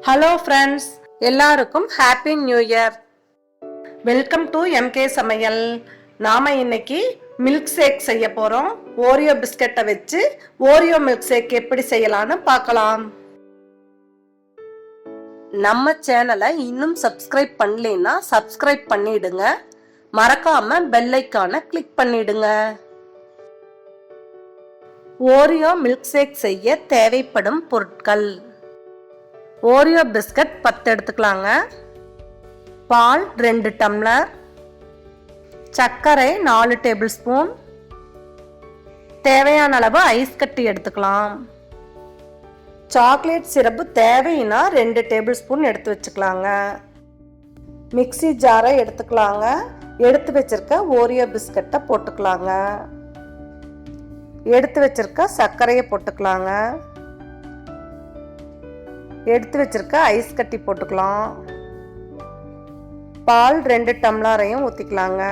Hello friends, எல்லாருக்கும் happy new year. Welcome to MK சமையல். நாம இன்னைக்கு மில்க் ஷேக் செய்ய போறோம். ஓரியோ பிஸ்கட்டை வச்சு ஓரியோ மில்க் ஷேக் எப்படி செய்யலாம்னு பார்க்கலாம். நம்ம சேனலை இன்னும் சப்ஸ்கிரைப் பண்ணலைன்னா சப்ஸ்கிரைப் பண்ணிடுங்க. மறக்காம பெல் ஐகானை கிளிக் பண்ணிடுங்க. ஓரியோ மில்க் ஷேக் செய்ய தேவைப்படும் பொருட்கள்: ஓரியோ பிஸ்கட் 10 எடுத்துக்கலாங்க, பால் 2 டம்ளர், சர்க்கரை 4 டேபிள் ஸ்பூன், தேவையான அளவு ஐஸ் கட்டி எடுத்துக்கலாம். சாக்லேட் சிரப்பு தேவைன்னா 2 டேபிள் ஸ்பூன் எடுத்து வச்சுக்கலாங்க. மிக்ஸி ஜாரை எடுத்துக்கலாங்க. எடுத்து வச்சிருக்க ஓரியோ பிஸ்கட்டை போட்டுக்கலாங்க. எடுத்து வச்சிருக்க சர்க்கரையை போட்டுக்கலாங்க. எடுத்து வச்சிருக்க ஐஸ் கட்டி போட்டுக்கலாம். பால் 2 டம்ளரையும் ஊற்றிக்கலாங்க.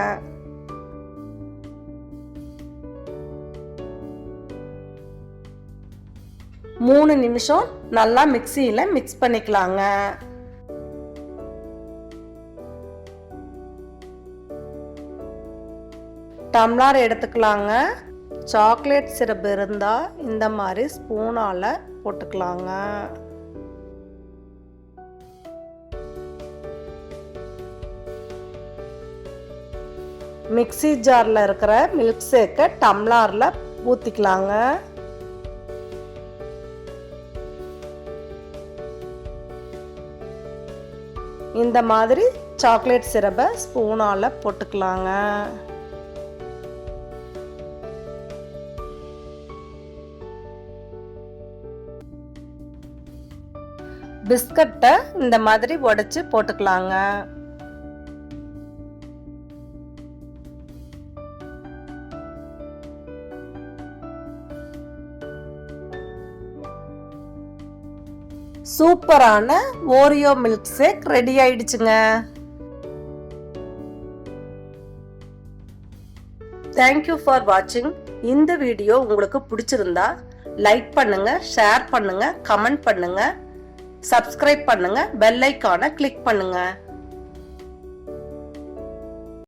மூணு நிமிஷம் நல்லா மிக்ஸியில் மிக்ஸ் பண்ணிக்கலாங்க. டம்ளர் எடுத்துக்கலாங்க. சாக்லேட் சிரப் இருந்தால் இந்த மாதிரி ஸ்பூனால் போட்டுக்கலாங்க. மிக்ஸி ஜாரில் இருக்கிற மில்க் ஷேக்கை டம்ளரில் ஊற்றிக்கலாங்க. இந்த மாதிரி சாக்லேட் சிரப்பை ஸ்பூனால் போட்டுக்கலாங்க. பிஸ்கட்டை இந்த மாதிரி உடைச்சு போட்டுக்கலாங்க. சூப்பரான ஓரியோ மில்க் ஷேக் ரெடி ஆயிடுச்சுங்க. தேங்க்யூ ஃபார் வாட்சிங். இந்த வீடியோ உங்களுக்கு பிடிச்சிருந்தா லைக் பண்ணுங்க, ஷேர் பண்ணுங்க, கமெண்ட் பண்ணுங்க, சப்ஸ்கிரைப் பண்ணுங்க, பெல் ஐகானை கிளிக் பண்ணுங்க.